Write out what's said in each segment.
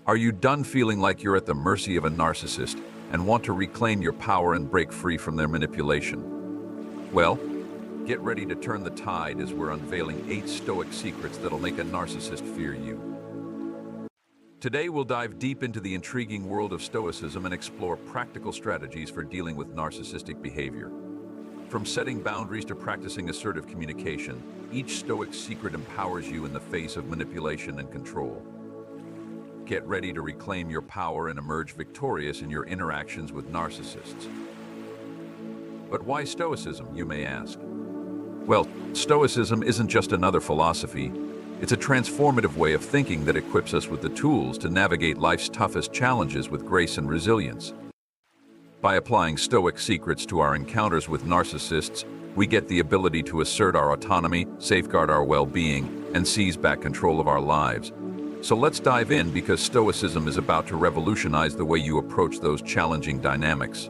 Are you done feeling like you're at the mercy of a narcissist and want to reclaim your power and break free from their manipulation? Well, get ready to turn the tide as we're unveiling 8 Stoic secrets that'll make a narcissist fear you. Today, we'll dive deep into the intriguing world of Stoicism and explore practical strategies for dealing with narcissistic behavior. From setting boundaries to practicing assertive communication, each Stoic secret empowers you in the face of manipulation and control. Get ready to reclaim your power and emerge victorious in your interactions with narcissists. But why Stoicism, you may ask? Well, Stoicism isn't just another philosophy. It's a transformative way of thinking that equips us with the tools to navigate life's toughest challenges with grace and resilience. By applying Stoic secrets to our encounters with narcissists, we get the ability to assert our autonomy, safeguard our well-being, and seize back control of our lives. So let's dive in, because Stoicism is about to revolutionize the way you approach those challenging dynamics.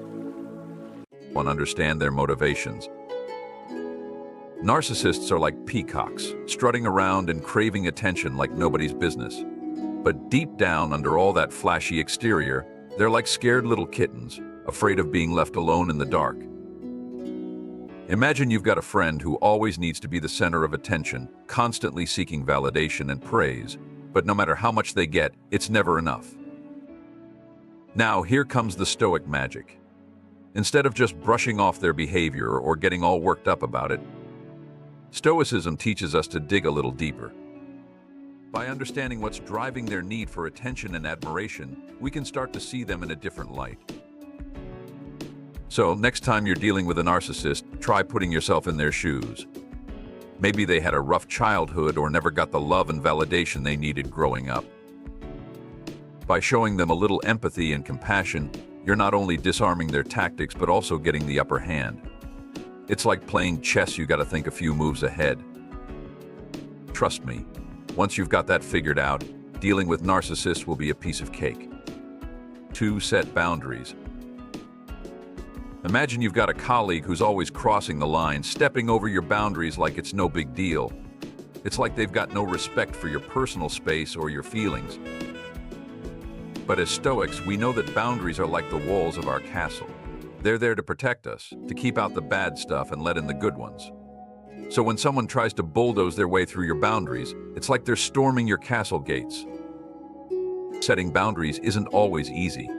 1. Understand their motivations. Narcissists are like peacocks, strutting around and craving attention like nobody's business. But deep down, under all that flashy exterior, they're like scared little kittens, afraid of being left alone in the dark. Imagine you've got a friend who always needs to be the center of attention, constantly seeking validation and praise. But no matter how much they get, it's never enough. Now, here comes the Stoic magic. Instead of just brushing off their behavior or getting all worked up about it, Stoicism teaches us to dig a little deeper. By understanding what's driving their need for attention and admiration, we can start to see them in a different light. So, next time you're dealing with a narcissist, try putting yourself in their shoes. Maybe they had a rough childhood or never got the love and validation they needed growing up. By showing them a little empathy and compassion, you're not only disarming their tactics but also getting the upper hand. It's like playing chess. You gotta think a few moves ahead. Trust me, once you've got that figured out, dealing with narcissists will be a piece of cake. 2. Set boundaries. Imagine you've got a colleague who's always crossing the line, stepping over your boundaries like it's no big deal. It's like they've got no respect for your personal space or your feelings. But as Stoics, we know that boundaries are like the walls of our castle. They're there to protect us, to keep out the bad stuff and let in the good ones. So when someone tries to bulldoze their way through your boundaries, it's like they're storming your castle gates. Setting boundaries isn't always easy.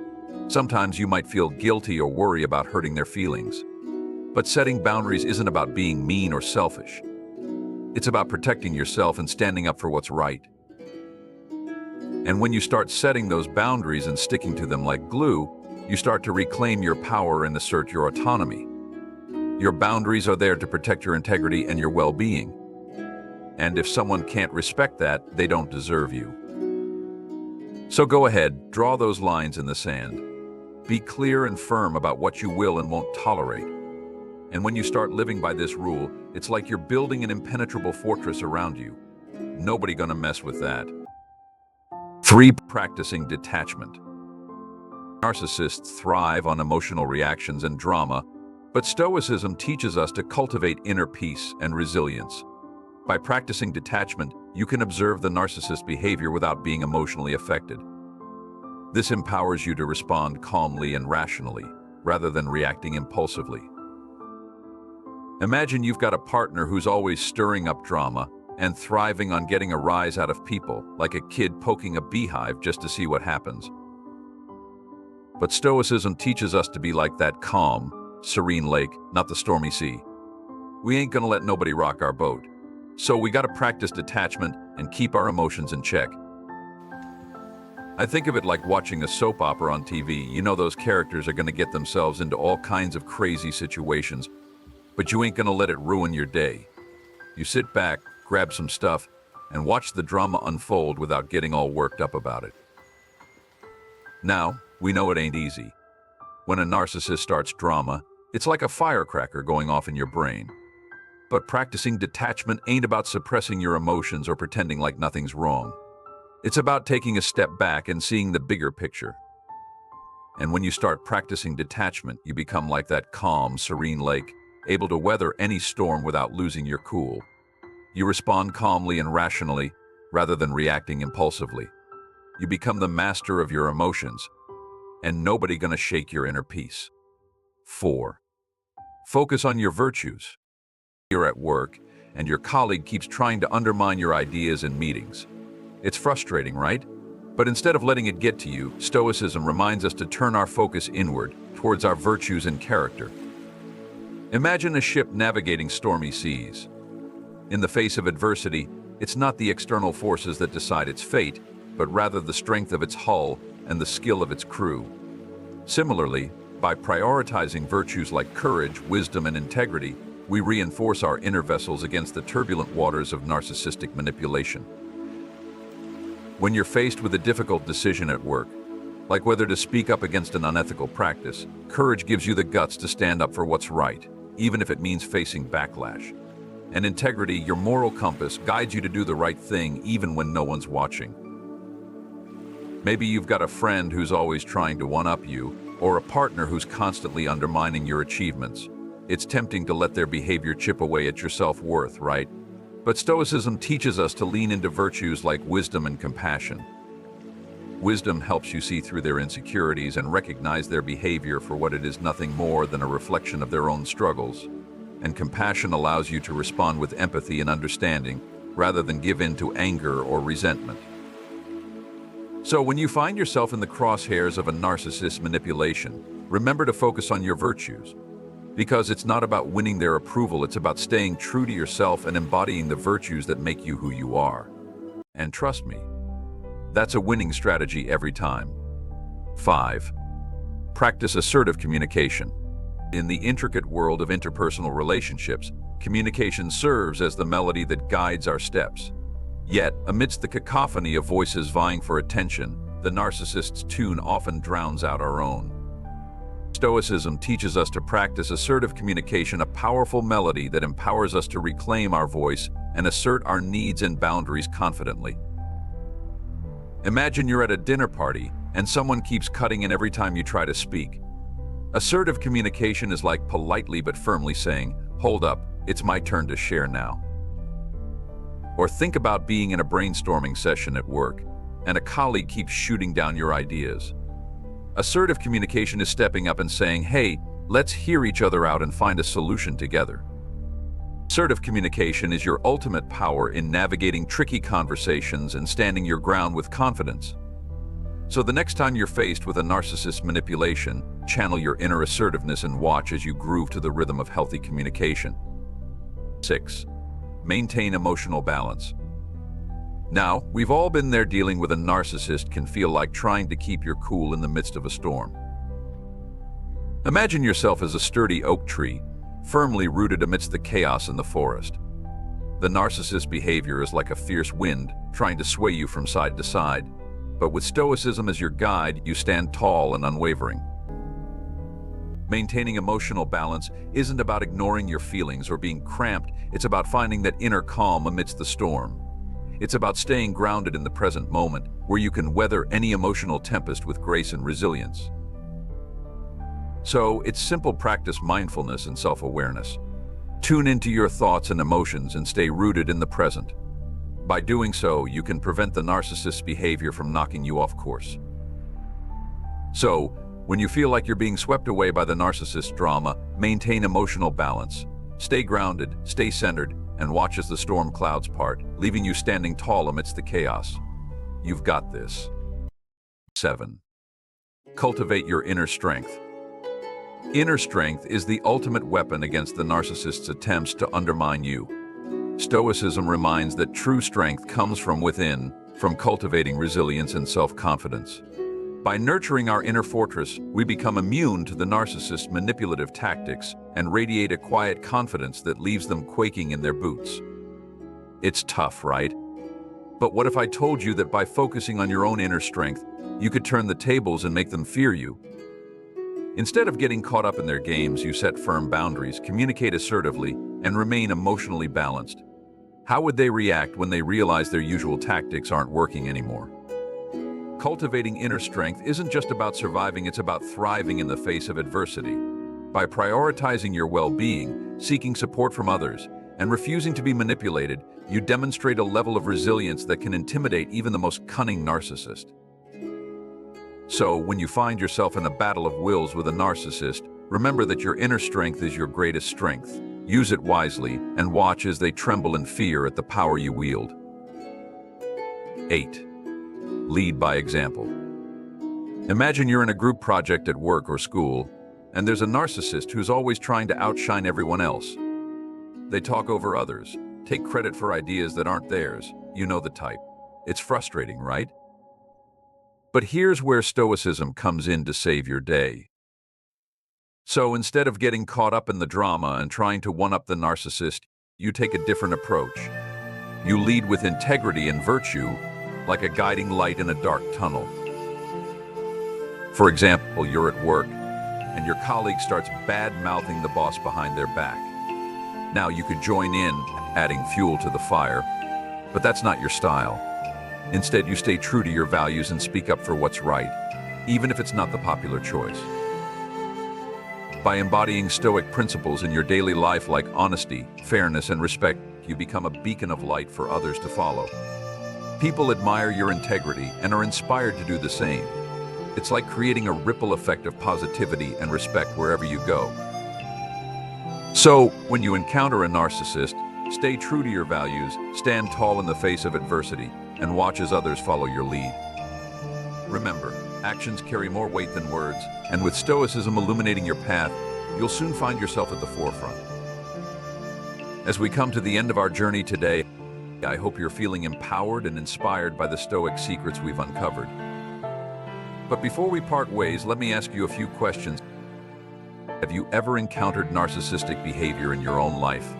Sometimes you might feel guilty or worry about hurting their feelings. But setting boundaries isn't about being mean or selfish. It's about protecting yourself and standing up for what's right. And when you start setting those boundaries and sticking to them like glue, you start to reclaim your power and assert your autonomy. Your boundaries are there to protect your integrity and your well-being. And if someone can't respect that, they don't deserve you. So go ahead, draw those lines in the sand. Be clear and firm about what you will and won't tolerate. And when you start living by this rule, it's like you're building an impenetrable fortress around you. Nobody gonna mess with that. 3. Practicing detachment. Narcissists thrive on emotional reactions and drama, but Stoicism teaches us to cultivate inner peace and resilience. By practicing detachment, you can observe the narcissist's behavior without being emotionally affected. This empowers you to respond calmly and rationally, rather than reacting impulsively. Imagine you've got a partner who's always stirring up drama and thriving on getting a rise out of people, like a kid poking a beehive just to see what happens. But Stoicism teaches us to be like that calm, serene lake, not the stormy sea. We ain't gonna let nobody rock our boat. So we gotta practice detachment and keep our emotions in check. I think of it like watching a soap opera on TV. You know those characters are gonna get themselves into all kinds of crazy situations, but you ain't gonna let it ruin your day. You sit back, grab some stuff, and watch the drama unfold without getting all worked up about it. Now, we know it ain't easy. When a narcissist starts drama, it's like a firecracker going off in your brain. But practicing detachment ain't about suppressing your emotions or pretending like nothing's wrong. It's about taking a step back and seeing the bigger picture. And when you start practicing detachment, you become like that calm, serene lake, able to weather any storm without losing your cool. You respond calmly and rationally, rather than reacting impulsively. You become the master of your emotions, and nobody gonna shake your inner peace. 4. Focus on your virtues. You're at work, and your colleague keeps trying to undermine your ideas in meetings. It's frustrating, right? But instead of letting it get to you, Stoicism reminds us to turn our focus inward, towards our virtues and character. Imagine a ship navigating stormy seas. In the face of adversity, it's not the external forces that decide its fate, but rather the strength of its hull and the skill of its crew. Similarly, by prioritizing virtues like courage, wisdom, and integrity, we reinforce our inner vessels against the turbulent waters of narcissistic manipulation. When you're faced with a difficult decision at work, like whether to speak up against an unethical practice, courage gives you the guts to stand up for what's right, even if it means facing backlash. And integrity, your moral compass, guides you to do the right thing even when no one's watching. Maybe you've got a friend who's always trying to one-up you, or a partner who's constantly undermining your achievements. It's tempting to let their behavior chip away at your self-worth, right? But Stoicism teaches us to lean into virtues like wisdom and compassion. Wisdom helps you see through their insecurities and recognize their behavior for what it is, nothing more than a reflection of their own struggles. And compassion allows you to respond with empathy and understanding, rather than give in to anger or resentment. So when you find yourself in the crosshairs of a narcissist's manipulation, remember to focus on your virtues. Because it's not about winning their approval, it's about staying true to yourself and embodying the virtues that make you who you are. And trust me, that's a winning strategy every time. 5. Practice assertive communication. In the intricate world of interpersonal relationships, communication serves as the melody that guides our steps. Yet, amidst the cacophony of voices vying for attention, the narcissist's tune often drowns out our own. Stoicism teaches us to practice assertive communication, a powerful melody that empowers us to reclaim our voice and assert our needs and boundaries confidently. Imagine you're at a dinner party and someone keeps cutting in every time you try to speak. Assertive communication is like politely but firmly saying, "Hold up, it's my turn to share now." Or think about being in a brainstorming session at work, and a colleague keeps shooting down your ideas. Assertive communication is stepping up and saying, "Hey, let's hear each other out and find a solution together." Assertive communication is your ultimate power in navigating tricky conversations and standing your ground with confidence. So the next time you're faced with a narcissist's manipulation, channel your inner assertiveness and watch as you groove to the rhythm of healthy communication. 6. Maintain emotional balance. Now, we've all been there. Dealing with a narcissist can feel like trying to keep your cool in the midst of a storm. Imagine yourself as a sturdy oak tree, firmly rooted amidst the chaos in the forest. The narcissist's behavior is like a fierce wind, trying to sway you from side to side. But with Stoicism as your guide, you stand tall and unwavering. Maintaining emotional balance isn't about ignoring your feelings or being cramped, it's about finding that inner calm amidst the storm. It's about staying grounded in the present moment, where you can weather any emotional tempest with grace and resilience. So, it's simple. Practice mindfulness and self-awareness. Tune into your thoughts and emotions and stay rooted in the present. By doing so, you can prevent the narcissist's behavior from knocking you off course. So, when you feel like you're being swept away by the narcissist's drama, maintain emotional balance. Stay grounded, stay centered, and watch as the storm clouds part, leaving you standing tall amidst the chaos. You've got this. 7. Cultivate your inner strength. Inner strength is the ultimate weapon against the narcissist's attempts to undermine you. Stoicism reminds that true strength comes from within, from cultivating resilience and self-confidence. By nurturing our inner fortress, we become immune to the narcissist's manipulative tactics and radiate a quiet confidence that leaves them quaking in their boots. It's tough, right? But what if I told you that by focusing on your own inner strength, you could turn the tables and make them fear you? Instead of getting caught up in their games, you set firm boundaries, communicate assertively, and remain emotionally balanced. How would they react when they realize their usual tactics aren't working anymore? Cultivating inner strength isn't just about surviving, it's about thriving in the face of adversity. By prioritizing your well-being, seeking support from others, and refusing to be manipulated, you demonstrate a level of resilience that can intimidate even the most cunning narcissist. So, when you find yourself in a battle of wills with a narcissist, remember that your inner strength is your greatest strength. Use it wisely and watch as they tremble in fear at the power you wield. 8. Lead by example. Imagine you're in a group project at work or school, and there's a narcissist who's always trying to outshine everyone else. They talk over others, take credit for ideas that aren't theirs. You know the type. It's frustrating, right? But here's where stoicism comes in to save your day. So instead of getting caught up in the drama and trying to one-up the narcissist, you take a different approach. You lead with integrity and virtue, like a guiding light in a dark tunnel. For example, you're at work, and your colleague starts bad-mouthing the boss behind their back. Now you could join in, adding fuel to the fire, but that's not your style. Instead, you stay true to your values and speak up for what's right, even if it's not the popular choice. By embodying Stoic principles in your daily life like honesty, fairness, and respect, you become a beacon of light for others to follow. People admire your integrity and are inspired to do the same. It's like creating a ripple effect of positivity and respect wherever you go. So, when you encounter a narcissist, stay true to your values, stand tall in the face of adversity, and watch as others follow your lead. Remember, actions carry more weight than words, and with Stoicism illuminating your path, you'll soon find yourself at the forefront. As we come to the end of our journey today, I hope you're feeling empowered and inspired by the Stoic secrets we've uncovered. But before we part ways, let me ask you a few questions. Have you ever encountered narcissistic behavior in your own life?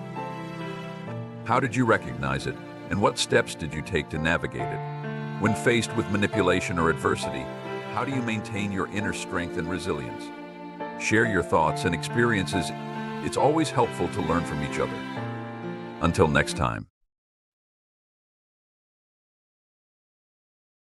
How did you recognize it, and what steps did you take to navigate it? When faced with manipulation or adversity, how do you maintain your inner strength and resilience? Share your thoughts and experiences. It's always helpful to learn from each other. Until next time.